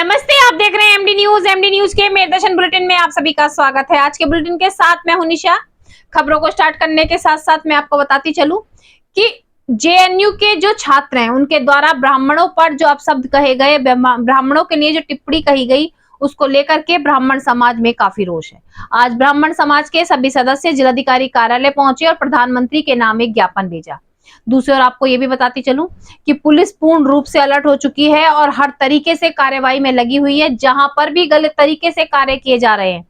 नमस्ते, आप देख रहे हैं एमडी न्यूज। एमडी न्यूज के मेरदर्शन बुलेटिन में आप सभी का स्वागत है। आज के बुलेटिन के साथ मैं हूं निशा। खबरों को स्टार्ट करने के साथ साथ मैं आपको बताती चलूं कि जेएनयू के जो छात्र हैं उनके द्वारा ब्राह्मणों पर जो अपशब्द कहे गए, ब्राह्मणों के लिए जो टिप्पणी कही गई, उसको लेकर के ब्राह्मण समाज में काफी रोष है। आज ब्राह्मण समाज के सभी सदस्य जिलाधिकारी कार्यालय पहुंचे और प्रधानमंत्री के नाम एक ज्ञापन भेजा। दूसरी ओर आपको ये भी बताती चलूं कि पुलिस पूर्ण रूप से अलर्ट हो चुकी है और हर तरीके से कार्रवाई में लगी हुई है। जहां पर भी गलत तरीके से कार्य किए जा रहे हैं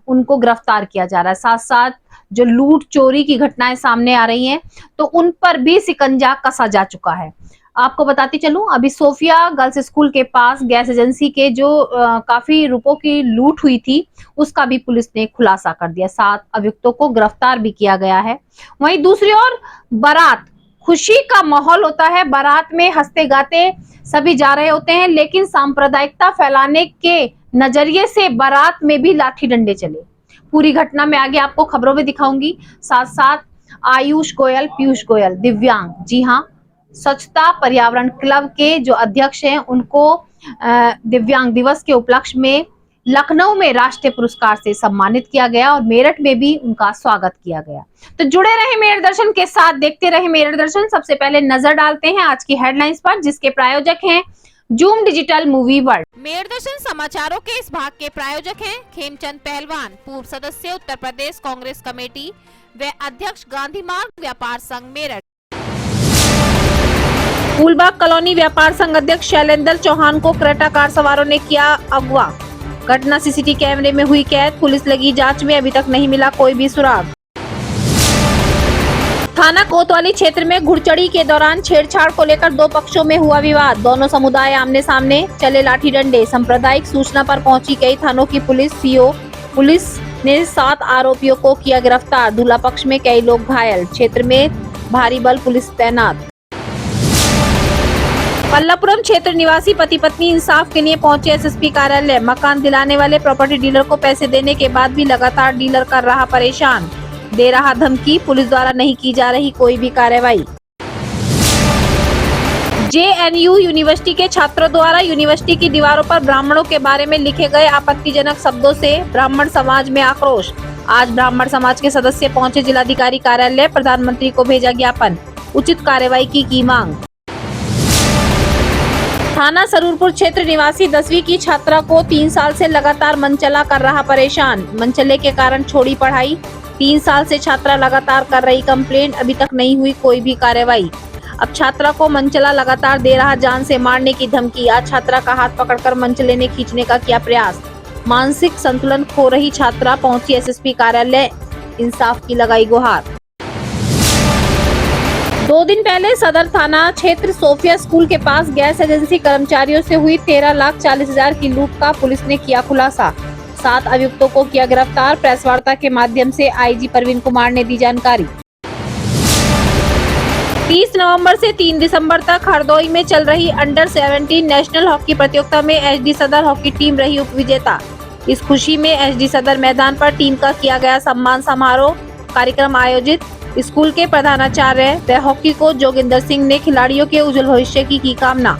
उनको गिरफ्तार किया जा रहा है। साथ साथ जो लूट चोरी की घटनाएं सामने आ रही हैं तो उन पर भी शिकंजा कसा जा चुका है। आपको बताती चलूं, अभी सोफिया गर्ल्स स्कूल के पास गैस एजेंसी के जो काफी रुपयों की लूट हुई थी उसका भी पुलिस ने खुलासा कर दिया। 7 अभियुक्तों को गिरफ्तार भी किया गया है। वहीं दूसरी ओर बारात, खुशी का माहौल होता है, बारात में हंसते गाते सभी जा रहे होते हैं, लेकिन सांप्रदायिकता फैलाने के नजरिए से बारात में भी लाठी डंडे चले। पूरी घटना में आगे आपको खबरों में दिखाऊंगी। साथ साथ आयुष गोयल, पीयूष गोयल दिव्यांग, जी हाँ, स्वच्छता पर्यावरण क्लब के जो अध्यक्ष हैं उनको दिव्यांग दिवस के उपलक्ष्य में लखनऊ में राष्ट्रीय पुरस्कार से सम्मानित किया गया और मेरठ में भी उनका स्वागत किया गया। तो जुड़े रहे मेरठ दर्शन के साथ, देखते रहे मेरठ दर्शन। सबसे पहले नजर डालते हैं आज की हेडलाइंस पर, जिसके प्रायोजक हैं Zoom Digital Movie World. Meerut Darshan समाचारों के इस भाग के प्रायोजक हैं खेमचंद पहलवान, पूर्व सदस्य उत्तर प्रदेश कांग्रेस कमेटी व अध्यक्ष गांधी मार्ग व्यापार संघ मेरठ। फूलबाग कॉलोनी व्यापार संघ अध्यक्ष शैलेंद्र चौहान को क्रेटा कार सवारों ने किया अगवा। घटना सीसीटीवी कैमरे में हुई कैद। पुलिस लगी जांच में, अभी तक नहीं मिला कोई भी सुराग। थाना कोतवाली क्षेत्र में घुड़चढ़ी के दौरान छेड़छाड़ को लेकर 2 पक्षों में हुआ विवाद। दोनों समुदाय आमने सामने, चले लाठी डंडे। सांप्रदायिक सूचना पर पहुंची कई थानों की पुलिस। सीओ पुलिस ने 7 आरोपियों को किया गिरफ्तार। दूल्हा पक्ष में कई लोग घायल। क्षेत्र में भारी बल पुलिस तैनात। पल्लापुरम क्षेत्र निवासी पति पत्नी इंसाफ के लिए पहुंचे एसएसपी कार्यालय। मकान दिलाने वाले प्रॉपर्टी डीलर को पैसे देने के बाद भी लगातार डीलर कर रहा परेशान, दे रहा धमकी। पुलिस द्वारा नहीं की जा रही कोई भी कार्रवाई। जेएनयू यूनिवर्सिटी के छात्रों द्वारा यूनिवर्सिटी की दीवारों पर ब्राह्मणों के बारे में लिखे गए आपत्तिजनक शब्दों से ब्राह्मण समाज में आक्रोश। आज ब्राह्मण समाज के सदस्य पहुंचे जिलाधिकारी कार्यालय। प्रधानमंत्री को भेजा ज्ञापन, उचित कार्रवाई की मांग। थाना सरूरपुर क्षेत्र निवासी 10वीं की छात्रा को 3 साल से लगातार मनचला कर रहा परेशान। मनचले के कारण छोड़ी पढ़ाई। 3 साल से छात्रा लगातार कर रही कंप्लेंट, अभी तक नहीं हुई कोई भी कार्रवाई। अब छात्रा को मनचला लगातार दे रहा जान से मारने की धमकी। आज छात्रा का हाथ पकड़कर मनचले ने खींचने का किया प्रयास। मानसिक संतुलन खो रही छात्रा पहुंची एसएसपी कार्यालय, इंसाफ की लगाई गुहार। 2 दिन पहले सदर थाना क्षेत्र सोफिया स्कूल के पास गैस एजेंसी कर्मचारियों से हुई 13,40,000 की लूट का पुलिस ने किया खुलासा। 7 अभियुक्तों को किया गिरफ्तार। प्रेस वार्ता के माध्यम से आईजी परवीन कुमार ने दी जानकारी। 30 नवंबर से 3 दिसंबर तक हरदोई में चल रही अंडर 17 नेशनल हॉकी प्रतियोगिता में एचडी सदर हॉकी टीम रही उपविजेता। इस खुशी में एचडी सदर मैदान पर टीम का किया गया सम्मान समारोह कार्यक्रम आयोजित। स्कूल के प्रधानाचार्य व हॉकी कोच जोगिंदर सिंह ने खिलाड़ियों के उज्जवल भविष्य की कामना।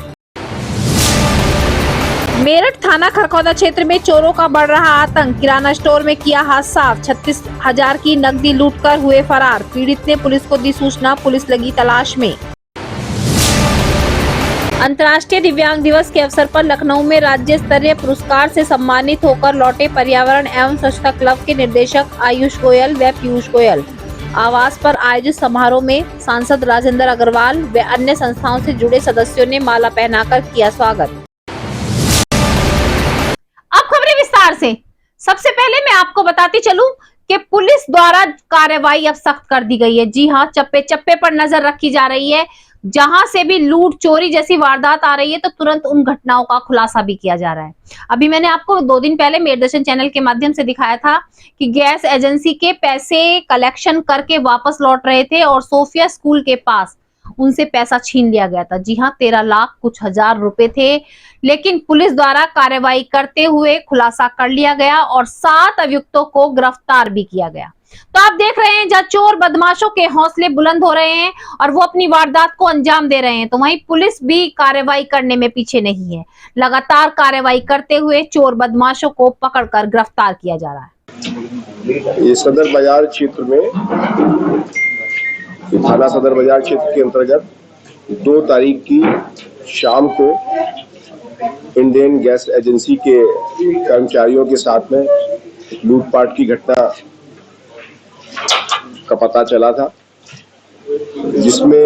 मेरठ थाना खरखौदा क्षेत्र में चोरों का बढ़ रहा आतंक। किराना स्टोर में किया हाथ साफ। 36,000 की नकदी लूटकर हुए फरार। पीड़ित ने पुलिस को दी सूचना, पुलिस लगी तलाश में। अंतर्राष्ट्रीय दिव्यांग दिवस के अवसर पर लखनऊ में राज्य स्तरीय पुरस्कार से सम्मानित होकर लौटे पर्यावरण एवं स्वच्छता क्लब के निदेशक आयुष गोयल व पीयूष गोयल। आवास पर आयोजित समारोह में सांसद राजेंद्र अग्रवाल व अन्य संस्थाओं से जुड़े सदस्यों ने माला पहनाकर किया स्वागत। अब खबरें विस्तार से। सबसे पहले मैं आपको बताती चलूं कि पुलिस द्वारा कार्रवाई अब सख्त कर दी गई है। जी हाँ, चप्पे चप्पे पर नजर रखी जा रही है। जहां से भी लूट चोरी जैसी वारदात आ रही है तो तुरंत उन घटनाओं का खुलासा भी किया जा रहा है। अभी मैंने आपको 2 दिन पहले मेरदर्शन चैनल के माध्यम से दिखाया था कि गैस एजेंसी के पैसे कलेक्शन करके वापस लौट रहे थे और सोफिया स्कूल के पास उनसे पैसा छीन लिया गया था। जी हाँ, 13 लाख कुछ हजार रुपए थे, लेकिन पुलिस द्वारा कार्रवाई करते हुए खुलासा कर लिया गया और 7 अभियुक्तों को गिरफ्तार भी किया गया। तो आप देख रहे हैं जहां चोर बदमाशों के हौसले बुलंद हो रहे हैं और वो अपनी वारदात को अंजाम दे रहे हैं, तो वहीं पुलिस भी कार्रवाई करने में पीछे नहीं है। लगातार कार्रवाई करते हुए चोर बदमाशों को पकड़कर गिरफ्तार किया जा रहा है। ये सदर बाजार क्षेत्र में, थाना सदर बाजार क्षेत्र के अंतर्गत 2 तारीख की शाम को इंडियन गैस एजेंसी के कर्मचारियों के साथ में लूटपाट की घटना का पता चला था, जिसमें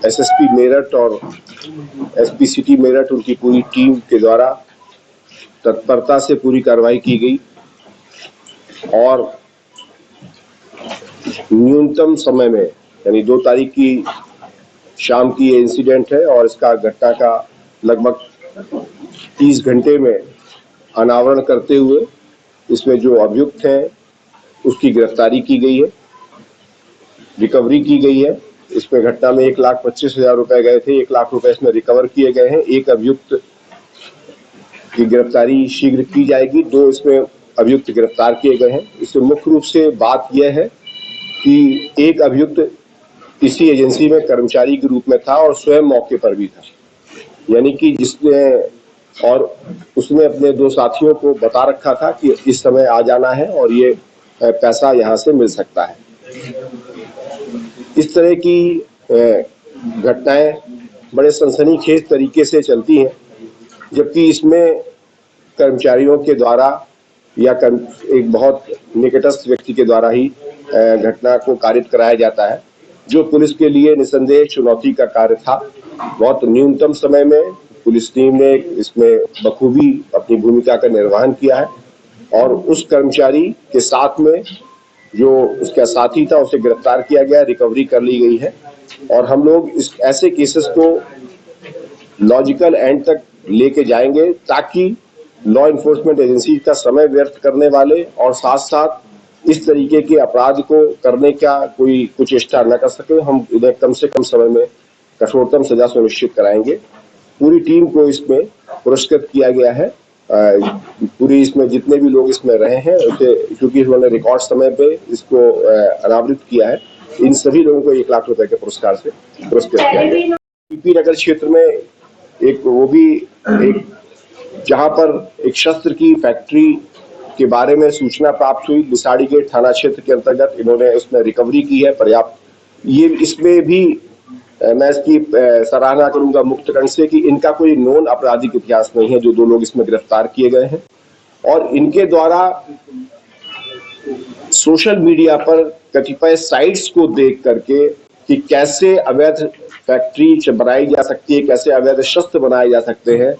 एसएसपी मेरठ और एसपी सिटी मेरठ उनकी पूरी टीम के द्वारा तत्परता से पूरी कार्रवाई की गई और न्यूनतम समय में, यानी 2 तारीख की शाम की ये इंसिडेंट है और इसका घटना का लगभग 30 घंटे में अनावरण करते हुए इसमें जो अभियुक्त हैं उसकी गिरफ्तारी की गई है, रिकवरी की गई है। इसमें घटना में 1,25,000 रुपए गए थे, 1 लाख रुपए इसमें रिकवर किए गए हैं। एक अभियुक्त की गिरफ्तारी शीघ्र की जाएगी, 2 इसमें अभियुक्त गिरफ्तार किए गए हैं। इसमें मुख्य रूप से बात यह है कि एक अभियुक्त इसी एजेंसी में कर्मचारी के रूप में था और स्वयं मौके पर भी था, यानी कि जिसने और उसने अपने 2 साथियों को बता रखा था कि इस समय आ जाना है और ये पैसा यहाँ से मिल सकता है। इस तरह की घटनाएं बड़े सनसनीखेज तरीके से चलती हैं, जबकि इसमें कर्मचारियों के द्वारा या एक बहुत निकटस्थ व्यक्ति के द्वारा ही घटना को कारित कराया जाता है, जो पुलिस के लिए निसंदेह चुनौती का कार्य था। बहुत न्यूनतम समय में पुलिस टीम ने इसमें बखूबी अपनी भूमिका का निर्वहन किया है और उस कर्मचारी के साथ में जो उसका साथी था उसे गिरफ्तार किया गया, रिकवरी कर ली गई है और हम लोग इस ऐसे केसेस को लॉजिकल एंड तक लेके जाएंगे ताकि लॉ इन्फोर्समेंट एजेंसी का समय व्यर्थ करने वाले और साथ साथ इस तरीके के अपराध को करने का कोई कुचेष्टा न कर सके। हम इन्हें कम से कम समय में कठोरतम सजा सुनिश्चित कराएंगे। पूरी टीम को इसमें पुरस्कृत किया गया है। पूरी इसमें जितने भी लोग इसमें रहे हैं उसे, क्योंकि उन्होंने रिकॉर्ड समय पे इसको अनावृत किया है, इन सभी लोगों को 1 लाख रुपए के पुरस्कार से पुरस्कृत किया गया। पीपी नगर क्षेत्र में एक जहां पर एक शस्त्र की फैक्ट्री के बारे में सूचना प्राप्त हुई, बिसाड़ी गेट थाना क्षेत्र के अंतर्गत इन्होंने उसमें रिकवरी की है पर्याप्त। ये इसमें भी मैं इसकी सराहना करूंगा मुक्तकंठ से कि इनका कोई नॉन आपराधिक इतिहास नहीं है, जो 2 लोग इसमें गिरफ्तार किए गए हैं और इनके द्वारा सोशल मीडिया पर कतिपय साइट्स को देख करके कि कैसे अवैध फैक्ट्री बनाई जा सकती है, कैसे अवैध शस्त्र बनाए जा सकते हैं,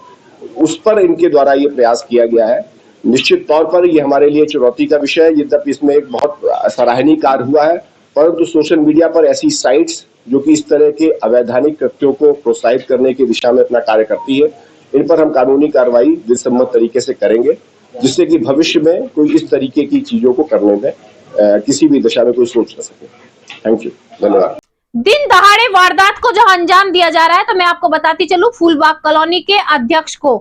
उस पर इनके द्वारा ये प्रयास किया गया है। निश्चित तौर पर ये हमारे लिए चुनौती का विषय है, यद्यपि इसमें एक बहुत सराहनीय कार्य हुआ है, परंतु सोशल मीडिया पर ऐसी साइट्स जो कि इस तरह के अवैधानिक कृत्यों को प्रोत्साहित करने की दिशा में अपना कार्य करती है, इन पर हम कानूनी कार्रवाई विधिसम्मत तरीके से करेंगे, जिससे कि भविष्य में कोई इस तरीके की चीजों को करने में किसी भी दिशा में कोई सोच न सके। थैंक यू, धन्यवाद। दिन दहाड़े वारदात को जहां अंजाम दिया जा रहा है, तो मैं आपको बताती चलूं, फूलबाग कॉलोनी के अध्यक्ष को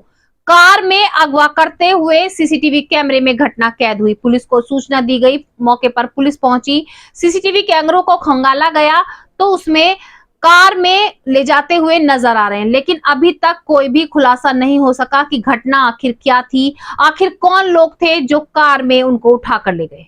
कार में अगवा करते हुए सीसीटीवी कैमरे में घटना कैद हुई। पुलिस को सूचना दी गई, मौके पर पुलिस पहुंची, सीसीटीवी कैमरों को खंगाला गया तो उसमें कार में ले जाते हुए नजर आ रहे हैं, लेकिन अभी तक कोई भी खुलासा नहीं हो सका कि घटना आखिर क्या थी, आखिर कौन लोग थे जो कार में उनको उठाकर ले गए।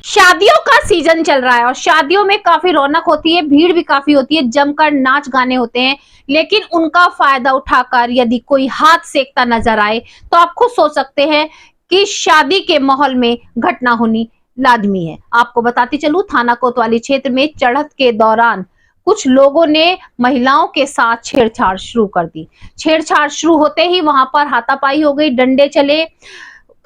शादियों का सीजन चल रहा है और शादियों में काफी रौनक होती है, भीड़ भी काफी होती है, जमकर नाच गाने होते हैं, लेकिन उनका फायदा उठाकर यदि कोई हाथ सेकता नजर आए तो आप खुद सोच सकते हैं कि शादी के माहौल में घटना होनी लाजमी है। आपको बताती चलूं, थाना कोतवाली क्षेत्र में चढ़त के दौरान कुछ लोगों ने महिलाओं के साथ छेड़छाड़ शुरू कर दी। छेड़छाड़ शुरू होते ही वहां पर हाथापाई हो गई, डंडे चले,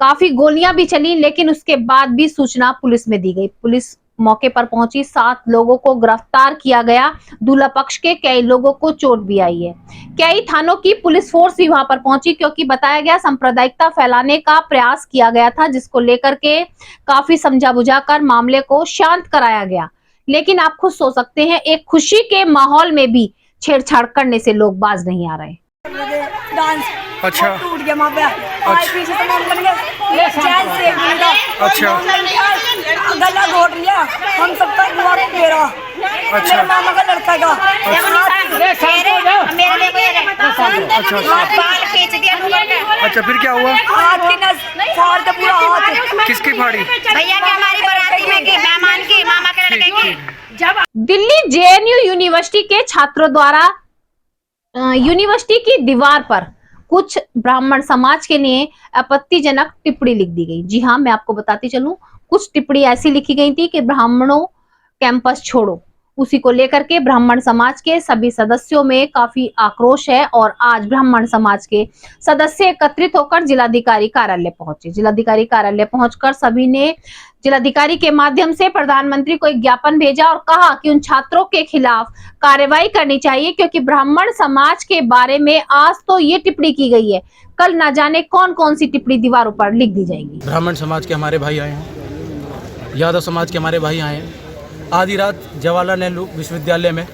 काफी गोलियां भी चली, लेकिन उसके बाद भी सूचना पुलिस में दी गई। पुलिस मौके पर पहुंची, 7 लोगों को गिरफ्तार किया गया। दूल्हा पक्ष के कई लोगों को चोट भी आई है। कई थानों की पुलिस फोर्स भी वहां पर पहुंची, क्योंकि बताया गया सांप्रदायिकता फैलाने का प्रयास किया गया था, जिसको लेकर के काफी समझा बुझाकर मामले को शांत कराया गया। लेकिन आप खुद सोच सकते हैं, एक खुशी के माहौल में भी छेड़छाड़ करने से लोग बाज नहीं आ रहे। डांस अच्छा टूट गया वहाँ पे। आज पीछे से हम बन गए चैन से मिला। अच्छा। गला घोट लिया हम सबका दुआ दे रहा। मेरे मामा का लड़का का अच्छा फिर क्या हुआ? हाथ की नस फाड़ के पूरा हाथ। किसकी फाड़ी? भैया के हमारी बाराती में की मेहमान की मामा के लड़के की। दिल्ली जेएनयू यूनिवर्सिटी के छात्रों द्वारा यूनिवर्सिटी की दीवार पर कुछ ब्राह्मण समाज के लिए आपत्तिजनक टिप्पणी लिख दी गई। जी हाँ, मैं आपको बताती चलूं, कुछ टिप्पणी ऐसी लिखी गई थी कि ब्राह्मणों कैंपस छोड़ो। उसी को लेकर के ब्राह्मण समाज के सभी सदस्यों में काफी आक्रोश है और आज ब्राह्मण समाज के सदस्य एकत्रित होकर जिलाधिकारी कार्यालय पहुंचे। जिलाधिकारी कार्यालय पहुंचकर सभी ने जिलाधिकारी के माध्यम से प्रधानमंत्री को एक ज्ञापन भेजा और कहा कि उन छात्रों के खिलाफ कार्रवाई करनी चाहिए, क्योंकि ब्राह्मण समाज के बारे में आज तो ये टिप्पणी की गई है, कल ना जाने कौन कौन सी टिप्पणी दीवारों पर लिख दी जाएगी। ब्राह्मण समाज के हमारे भाई आए हैं, यादव समाज के हमारे भाई आए हैं। आधी रात जवाहरलाल नेहरू विश्वविद्यालय में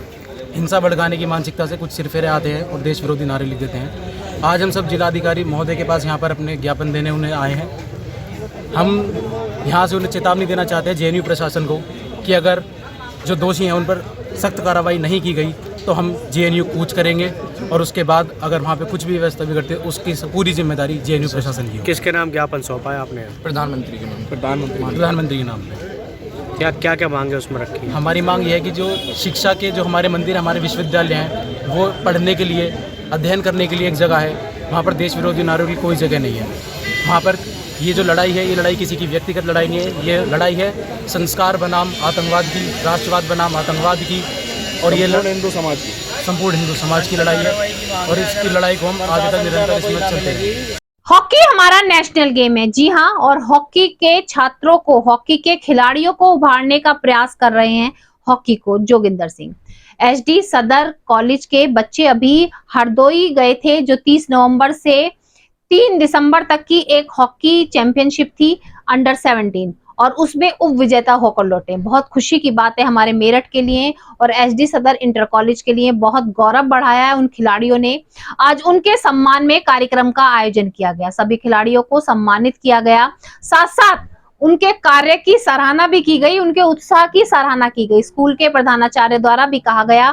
हिंसा भड़काने की मानसिकता से कुछ सिरफिरे आते हैं और देश विरोधी नारे लिख देते हैं। आज हम सब जिलाधिकारी महोदय के पास यहाँ पर अपने ज्ञापन देने उन्हें आए हैं। हम यहाँ से उन्हें चेतावनी देना चाहते हैं जेएनयू प्रशासन को कि अगर जो दोषी हैं उन पर सख्त कार्रवाई नहीं की गई तो हम जेएनयू कूच करेंगे और उसके बाद अगर वहाँ पे कुछ भी व्यवस्था बिगड़ती है उसकी पूरी जिम्मेदारी जेएनयू प्रशासन की। किसके नाम ज्ञापन सौंपा है आपने? प्रधानमंत्री के नाम। प्रधानमंत्री के नाम पे। क्या क्या मांगे उसमें रखी है? हमारी मांग ये है कि जो शिक्षा के जो हमारे मंदिर हमारे विश्वविद्यालय हैं वो पढ़ने के लिए अध्ययन करने के लिए एक जगह है, वहाँ पर देश विरोधी नारों की कोई जगह नहीं है। वहाँ पर ये जो लड़ाई है, ये लड़ाई किसी की व्यक्तिगत लड़ाई नहीं है, ये लड़ाई है संस्कार बनाम आतंकवाद की, राष्ट्रवाद बनाम आतंकवाद की, और ये हिंदू समाज की, संपूर्ण हिंदू समाज की लड़ाई है और इसकी लड़ाई को हम आगे तक निरंतर इसमें चलते हैं। हॉकी हमारा नेशनल गेम है, जी हाँ, और हॉकी के छात्रों को, हॉकी के खिलाड़ियों को उभारने का प्रयास कर रहे हैं hockey coach Joginder Singh. SD सदर कॉलेज के बच्चे अभी हरदोई गए थे, जो 30 नवंबर से 3 दिसंबर तक की एक हॉकी चैंपियनशिप थी अंडर 17 और उसमें उप विजेता होकर लौटे। बहुत खुशी की बात है हमारे मेरठ के लिए और एसडी सदर इंटर कॉलेज के लिए। बहुत गौरव बढ़ाया है उन खिलाड़ियों ने। आज उनके सम्मान में कार्यक्रम का आयोजन किया गया, सभी खिलाड़ियों को सम्मानित किया गया, साथ साथ उनके कार्य की सराहना भी की गई, उनके उत्साह की सराहना की गई। स्कूल के प्रधानाचार्य द्वारा भी कहा गया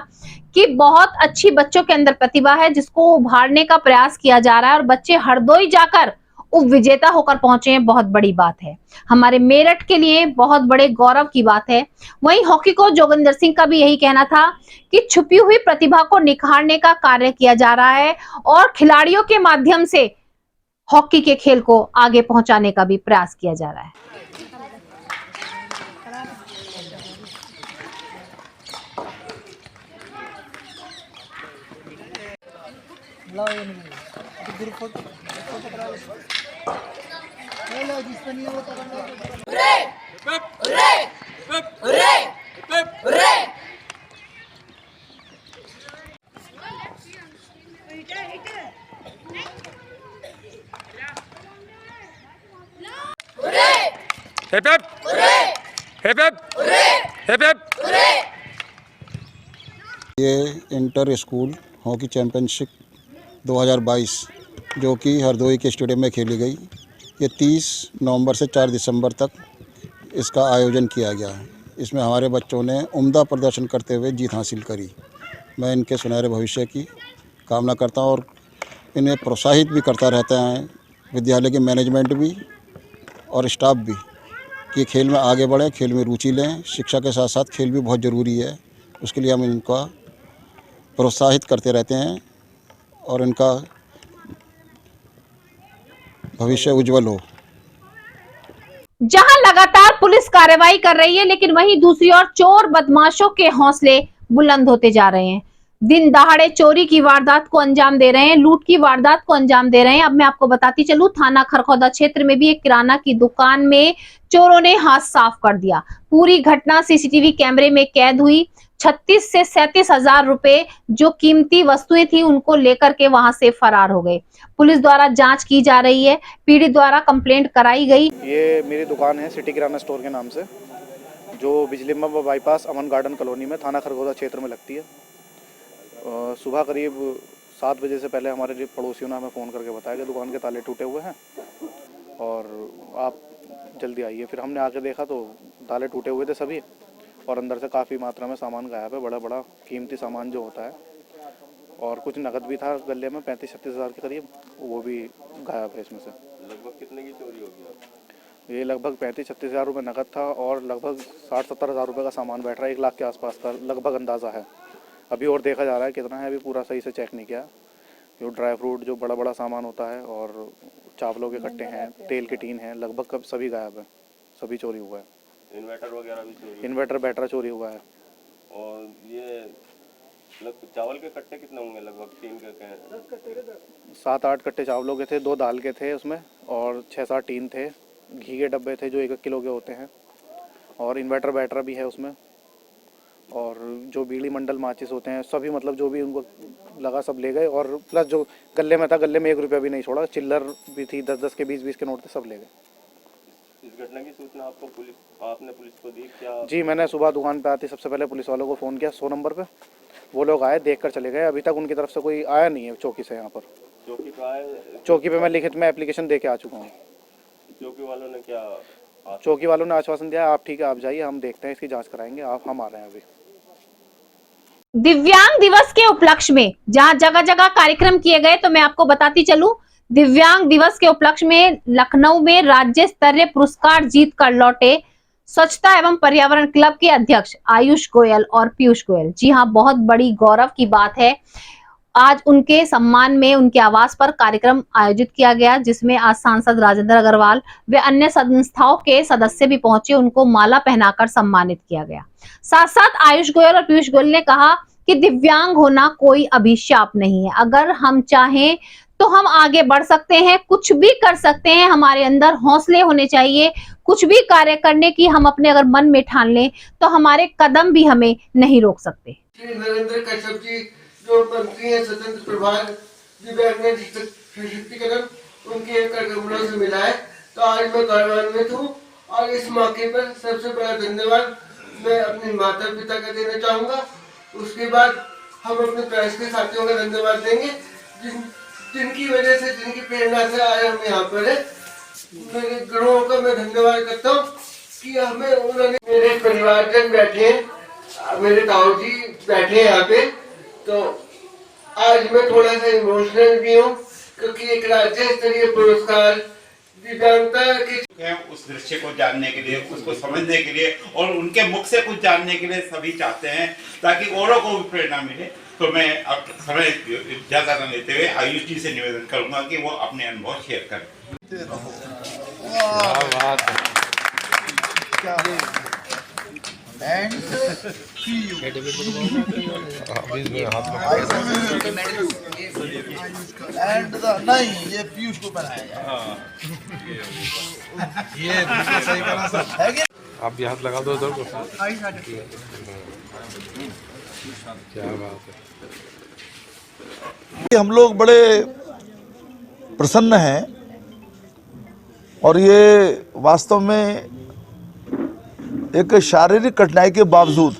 कि बहुत अच्छी बच्चों के अंदर प्रतिभा है जिसको उभारने का प्रयास किया जा रहा है और बच्चे हरदोई जाकर उप विजेता होकर पहुंचे हैं, बहुत बड़ी बात है, हमारे मेरठ के लिए बहुत बड़े गौरव की बात है। वहीं हॉकी कोच जोगिंदर सिंह का भी यही कहना था कि छुपी हुई प्रतिभा को निखारने का कार्य किया जा रहा है और खिलाड़ियों के माध्यम से हॉकी के खेल को आगे पहुंचाने का भी प्रयास किया जा रहा है। Hip hip hip hip hip hip. ये इंटर स्कूल हॉकी चैंपियनशिप 2022 जो कि हरदोई के स्टेडियम में खेली गई, ये 30 नवंबर से 4 दिसंबर तक इसका आयोजन किया गया है। इसमें हमारे बच्चों ने उम्दा प्रदर्शन करते हुए जीत हासिल करी। मैं इनके सुनहरे भविष्य की कामना करता हूँ और इन्हें प्रोत्साहित भी करता रहता है विद्यालय के मैनेजमेंट भी और स्टाफ भी कि खेल में आगे बढ़ें, खेल में रुचि लें। शिक्षा के साथ साथ खेल भी बहुत ज़रूरी है, उसके लिए हम इनका प्रोत्साहित करते रहते हैं और इनका भविष्य उज्जवल हो। जहां लगातार पुलिस कार्रवाई कर रही है, लेकिन वहीं दूसरी ओर चोर बदमाशों के हौसले बुलंद होते जा रहे हैं। दिन दहाड़े चोरी की वारदात को अंजाम दे रहे हैं, लूट की वारदात को अंजाम दे रहे हैं। अब मैं आपको बताती चलूं, थाना खरखौदा क्षेत्र में भी एक किराना की दुकान में चोरों ने हाथ साफ कर दिया। पूरी घटना सीसीटीवी कैमरे में कैद हुई। 36 से 37 हजार रुपए जो कीमती वस्तुएं थी उनको लेकर के वहां से फरार हो गए। पुलिस द्वारा जांच की जा रही है, पीड़ित द्वारा कंप्लेंट कराई गई। ये मेरी दुकान है सिटी किराना स्टोर के नाम से, जो बिजलीमा बाईपास अमन गार्डन कॉलोनी में थाना खरगोदा क्षेत्र में लगती है। सुबह करीब 7 बजे से पहले हमारे पड़ोसियों ने हमें फ़ोन करके बताया कि दुकान के ताले टूटे हुए हैं और आप जल्दी आइए। फिर हमने आके देखा तो ताले टूटे हुए थे सभी और अंदर से काफ़ी मात्रा में सामान गायब है, बड़ा बड़ा कीमती सामान जो होता है, और कुछ नकद भी था गले में 35-36 हज़ार के करीब, वो भी गायब है। इसमें से लगभग कितने की चोरी होगी? ये लगभग 35-36 हज़ार रुपये नकद था और लगभग 60-70 हज़ार रुपये का सामान बैठ रहा है, 1 लाख के आसपास का लगभग अंदाज़ा है। अभी और देखा जा रहा है कितना है, अभी पूरा सही से चेक नहीं किया। जो ड्राई फ्रूट जो बड़ा बड़ा सामान होता है और चावलों के कट्टे हैं, तेल के टीन हैं, लगभग कब सभी गायब है, सभी चोरी हुआ है। इन्वर्टर वगैरह भी चोरी? इन्वर्टर बैटरा चोरी हुआ है। और ये चावल के कट्टे कितने होंगे? लगभग 3 के 7-8 कट्टे चावलों के थे, 2 दाल के थे उसमें और 6-7 टीन थे। घी के डब्बे थे जो 1 किलो के होते हैं और इन्वर्टर बैटरा भी है उसमें, और जो बीड़ी मंडल माचिस होते हैं सभी, मतलब जो भी उनको लगा सब ले गए। और प्लस जो गले में था, गले में 1 रुपया भी नहीं छोड़ा, चिल्लर भी थी, 10-10 के 20-20 के नोट थे, सब ले गए। इस घटना की सूचना आपने पुलिस को दी क्या? जी, मैंने सुबह दुकान पे आते सबसे पहले पुलिस वालों को फ़ोन किया 100 नंबर पे। वो लोग आए, देख कर चले गए। अभी तक उनकी तरफ से कोई आया नहीं है चौकी से। यहाँ पर चौकी पे आए? चौकी पे मैं लिखित में एप्लीकेशन दे के आ चुका हूँ। चौकी वालों ने क्या? चौकी वालों ने आश्वासन दिया, आप ठीक है, आप जाइए, हम देखते हैं, इसकी जाँच कराएंगे, हम आ रहे हैं अभी। दिव्यांग दिवस के उपलक्ष्य में जहां जगह जगह कार्यक्रम किए गए, तो मैं आपको बताती चलूं, दिव्यांग दिवस के उपलक्ष्य में लखनऊ में राज्य स्तरीय पुरस्कार जीत कर लौटे स्वच्छता एवं पर्यावरण क्लब के अध्यक्ष आयुष गोयल और पीयूष गोयल। जी हां, बहुत बड़ी गौरव की बात है। आज उनके सम्मान में उनके आवास पर कार्यक्रम आयोजित किया गया, जिसमें आज सांसद राजेंद्र अग्रवाल व अन्य संस्थाओं के सदस्य भी पहुंचे, उनको माला पहनाकर सम्मानित किया गया। साथ साथ आयुष गोयल और पीयूष गोयल ने कहा कि दिव्यांग होना कोई अभिशाप नहीं है। अगर हम चाहें तो हम आगे बढ़ सकते हैं, कुछ भी कर सकते हैं। हमारे अंदर हौसले होने चाहिए, कुछ भी कार्य करने की हम अपने अगर मन में ठान लें तो हमारे कदम भी हमें नहीं रोक सकते। श्री नरेंद्र कश्यप जी जो मंत्री हैं स्वतंत्र प्रभार दिव्यांग सशक्तिकरण, उनके कार्यक्रमों से मिला है, तो आज मैं गौरवान्वित हूँ। और इस मौके पर सबसे बड़ा धन्यवाद मैं अपने माता पिता का देना चाहूँगा। उसके बाद हम अपने प्रेस के साथियों का धन्यवाद देंगे जिनकी वजह से, जिनकी प्रेरणा से आज हम यहाँ पर है। मेरे गुरुओं का मैं धन्यवाद करता हूँ कि हमें उन्होंने, मेरे परिवारजन बैठे हैं, मेरे ताऊ जी बैठे हैं यहाँ पे, तो आज मैं थोड़ा सा इमोशनल भी हूँ क्योंकि एक राज्य स्तरीय पुरस्कार दिव्यांगता के उस दृश्य को जानने के लिए, उसको समझने के लिए और उनके मुख से कुछ जानने के लिए सभी चाहते हैं, ताकि औरों को भी प्रेरणा मिले। तो मैं अब समय ज़्यादा न लेते हुए आयुष जी से निवेदन करूंगा कि वो अपने अनुभव शेयर करें। नहीं, ये पीयूष को बनाया ये सही करना सर है कि आप भी हाथ लगा दो उधर को। क्या बात है। हम लोग बड़े प्रसन्न हैं और ये वास्तव में एक शारीरिक कठिनाई के बावजूद,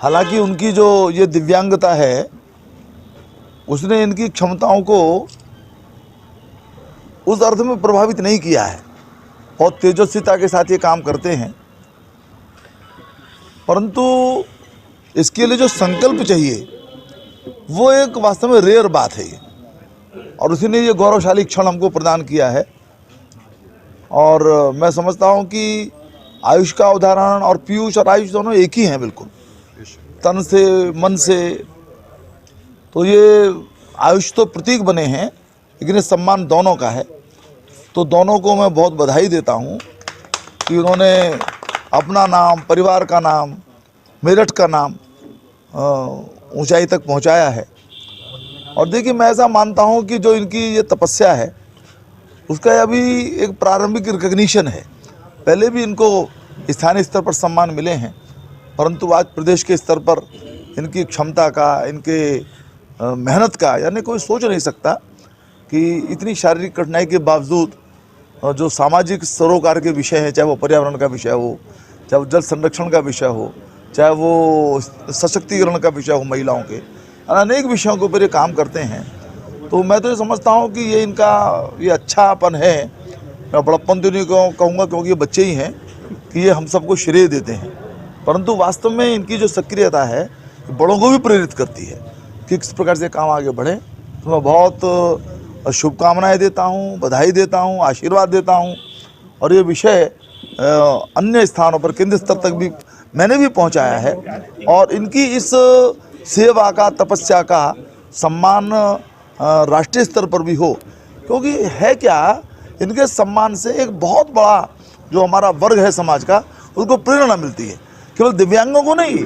हालांकि उनकी जो ये दिव्यांगता है उसने इनकी क्षमताओं को उस अर्थ में प्रभावित नहीं किया है। बहुत तेजस्विता के साथ ये काम करते हैं, परंतु इसके लिए जो संकल्प चाहिए वो एक वास्तव में रेयर बात है ये, और उसी ने ये गौरवशाली क्षण हमको प्रदान किया है। और मैं समझता हूँ कि आयुष का उदाहरण और पीयूष और आयुष दोनों एक ही हैं, बिल्कुल तन से मन से। तो ये आयुष तो प्रतीक बने हैं, लेकिन ये सम्मान दोनों का है। तो दोनों को मैं बहुत बधाई देता हूँ कि उन्होंने अपना नाम, परिवार का नाम, मेरठ का नाम ऊंचाई तक पहुंचाया है। और देखिए, मैं ऐसा मानता हूं कि जो इनकी ये तपस्या है उसका अभी एक प्रारंभिक रिकग्निशन है। पहले भी इनको स्थानीय स्तर पर सम्मान मिले हैं, परंतु आज प्रदेश के स्तर पर इनकी क्षमता का, इनके मेहनत का, यानी कोई सोच नहीं सकता कि इतनी शारीरिक कठिनाई के बावजूद जो सामाजिक सरोकार के विषय हैं, चाहे वो पर्यावरण का विषय हो, चाहे वो जल संरक्षण का विषय हो, चाहे वो सशक्तिकरण का विषय हो, महिलाओं के अनेक विषयों के ऊपर ये काम करते हैं। तो मैं तो ये समझता हूँ कि ये इनका ये अच्छापन है। मैं बड़प्पन तो नहीं कहूँगा, क्योंकि ये बच्चे ही हैं, कि ये हम सबको श्रेय देते हैं, परंतु वास्तव में इनकी जो सक्रियता है बड़ों को भी प्रेरित करती है कि किस प्रकार से काम आगे बढ़े। तो मैं बहुत शुभकामनाएं देता हूं, बधाई देता हूं, आशीर्वाद देता हूं। और ये विषय अन्य स्थानों पर, केंद्र स्तर तक भी मैंने भी पहुंचाया है। और इनकी इस सेवा का, तपस्या का सम्मान राष्ट्रीय स्तर पर भी हो, क्योंकि है क्या, इनके सम्मान से एक बहुत बड़ा जो हमारा वर्ग है समाज का, उसको प्रेरणा मिलती है। केवल दिव्यांगों को नहीं,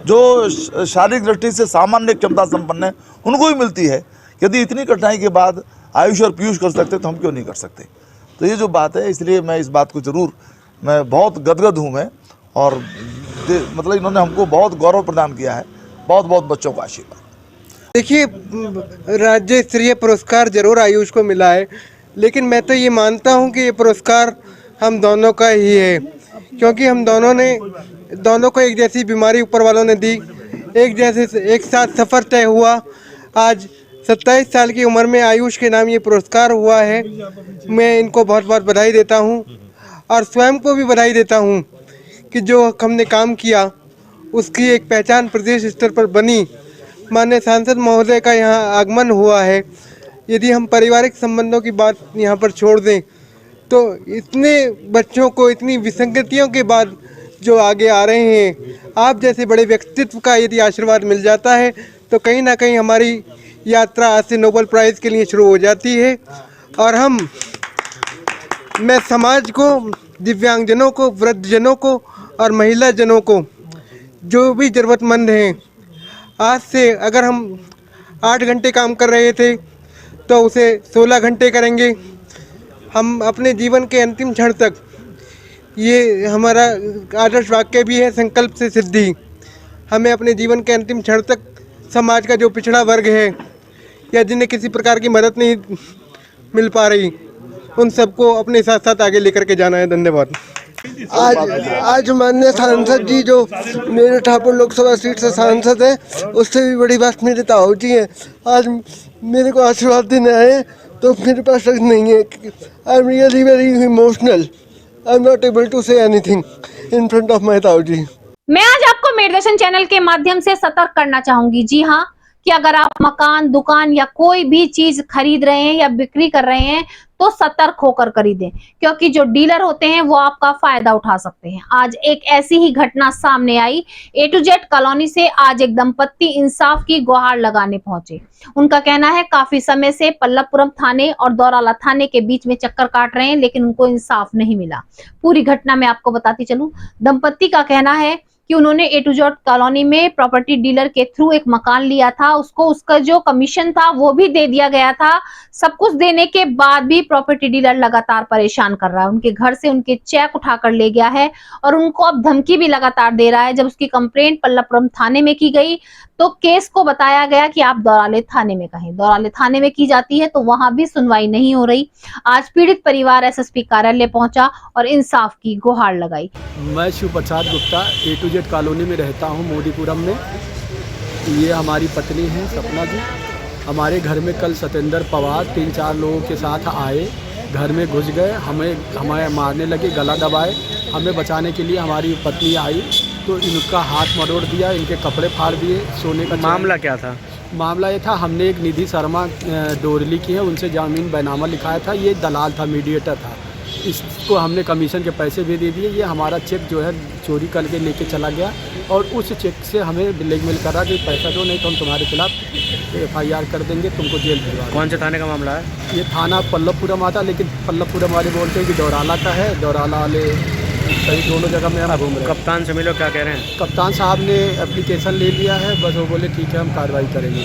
जो शारीरिक दृष्टि से सामान्य क्षमता संपन्न है उनको भी मिलती है। यदि इतनी कठिनाई के बाद आयुष और पीयूष कर सकते तो हम क्यों नहीं कर सकते। तो ये जो बात है, इसलिए मैं इस बात को ज़रूर, मैं बहुत गदगद हूँ मैं। और मतलब इन्होंने हमको बहुत गौरव प्रदान किया है। बहुत बहुत बच्चों का आशीर्वाद। देखिए, राज्य स्तरीय पुरस्कार जरूर आयुष को मिला है, लेकिन मैं तो ये मानता हूँ कि ये पुरस्कार हम दोनों का ही है, क्योंकि हम दोनों को एक जैसी बीमारी ऊपर वालों ने दी, एक साथ सफ़र तय हुआ। आज 27 साल की उम्र में आयुष के नाम ये पुरस्कार हुआ है। मैं इनको बहुत बहुत बधाई देता हूँ और स्वयं को भी बधाई देता हूँ कि जो हमने काम किया उसकी एक पहचान प्रदेश स्तर पर बनी। माननीय सांसद महोदय का यहाँ आगमन हुआ है। यदि हम पारिवारिक संबंधों की बात यहाँ पर छोड़ दें तो इतने बच्चों को इतनी विसंगतियों के बाद जो आगे आ रहे हैं, आप जैसे बड़े व्यक्तित्व का यदि आशीर्वाद मिल जाता है तो कहीं ना कहीं हमारी यात्रा आज से नोबेल प्राइज़ के लिए शुरू हो जाती है। और मैं समाज को, दिव्यांगजनों को, वृद्धजनों को और महिला जनों को, जो भी ज़रूरतमंद हैं, आज से अगर हम 8 घंटे काम कर रहे थे तो उसे 16 घंटे करेंगे। हम अपने जीवन के अंतिम क्षण तक, ये हमारा आदर्श वाक्य भी है, संकल्प से सिद्धि। हमें अपने जीवन के अंतिम क्षण तक समाज का जो पिछड़ा वर्ग है या जिन्हें किसी प्रकार की मदद नहीं मिल पा रही, उन सबको अपने साथ साथ आगे लेकर के जाना है। धन्यवाद। आज माननीय सांसद जी जो मेरे ठाकुर लोकसभा सीट से सांसद है, उससे भी बड़ी बात मेरे ताऊ जी है। आज मेरे को आशीर्वाद देने आए तो मेरे पास शब्द नहीं है। I am really very emotional. I am not able to say anything in front of my ताऊ जी। मैं आज आपको मेरदर्शन चैनल के माध्यम से सतर्क करना चाहूंगी। जी हाँ, कि अगर आप मकान, दुकान या कोई भी चीज खरीद रहे हैं या बिक्री कर रहे हैं तो सतर्क होकर खरीदें, क्योंकि जो डीलर होते हैं वो आपका फायदा उठा सकते हैं। आज एक ऐसी ही घटना सामने आई। A to Z कॉलोनी से आज एक दंपत्ति इंसाफ की गुहार लगाने पहुंचे। उनका कहना है काफी समय से पल्लवपुरम थाने और दौराला थाने के बीच में चक्कर काट रहे हैं, लेकिन उनको इंसाफ नहीं मिला। पूरी घटना मैं आपको बताती चलूं। दंपत्ति का कहना है कि उन्होंने A to Z कॉलोनी में प्रॉपर्टी डीलर के थ्रू एक मकान लिया था। उसको उसका जो कमीशन था वो भी दे दिया गया था। सब कुछ देने के बाद भी प्रॉपर्टी डीलर लगातार परेशान कर रहा है। उनके घर से उनके चेक उठाकर ले गया है और उनको अब धमकी भी लगातार दे रहा है। जब उसकी कंप्लेंट पल्लवपुरम थाने में की गई तो केस को बताया गया कि आप दौराले थाने में कहें। दौराले थाने में की जाती है तो वहां भी सुनवाई नहीं हो रही। आज पीड़ित परिवार SSP कार्यालय पहुंचा और इंसाफ की गुहार लगाई। मैं Shiv Prasad Gupta A to Z colony में रहता हूं, मोदीपुरम में। ये हमारी पत्नी हैं सपना जी। हमारे घर में कल सतेंद्र पवार 3-4 लोगों के साथ आए, घर में घुस गए, हमें मारने लगे, गला दबाए। हमें बचाने के लिए हमारी पत्नी आई तो इनका हाथ मरोड़ दिया, इनके कपड़े फाड़ दिए। सोने का मामला क्या था? मामला ये था, हमने एक निधि शर्मा डोरली की है, उनसे जमीन बैनामा लिखाया था। ये दलाल था, मीडिएटर था। इसको हमने कमीशन के पैसे भी दे दिए। ये हमारा चेक जो है चोरी करके लेके चला गया और उस चेक से हमें ब्लैकमेल कर रहा कि पैसा दो नहीं तो हम तुम्हारे खिलाफ FIR कर देंगे, तुमको जेल भिजवा। कौन से थाने का मामला है? ये थाना पल्लवपुरम आता, लेकिन पल्लवपुरम वाले बोलते हैं कि दौराला का है। दौराला वाले सही दोनों जगह में हम घूम रहे हैं। कप्तान से मिलो, क्या कह रहे हैं? कप्तान साहब ने एप्लीकेशन ले लिया है, बस वो बोले ठीक है हम कार्रवाई करेंगे।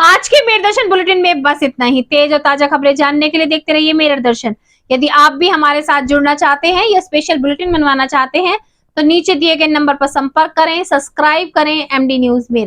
आज के मेरे दर्शन बुलेटिन में बस इतना ही। तेज और ताजा खबरें जानने के लिए देखते रहिए मेरे दर्शन। यदि आप भी हमारे साथ जुड़ना चाहते हैं या स्पेशल बुलेटिन बनवाना चाहते हैं तो नीचे दिए गए नंबर पर संपर्क करें, सब्सक्राइब करें एमडी न्यूज मेरठ।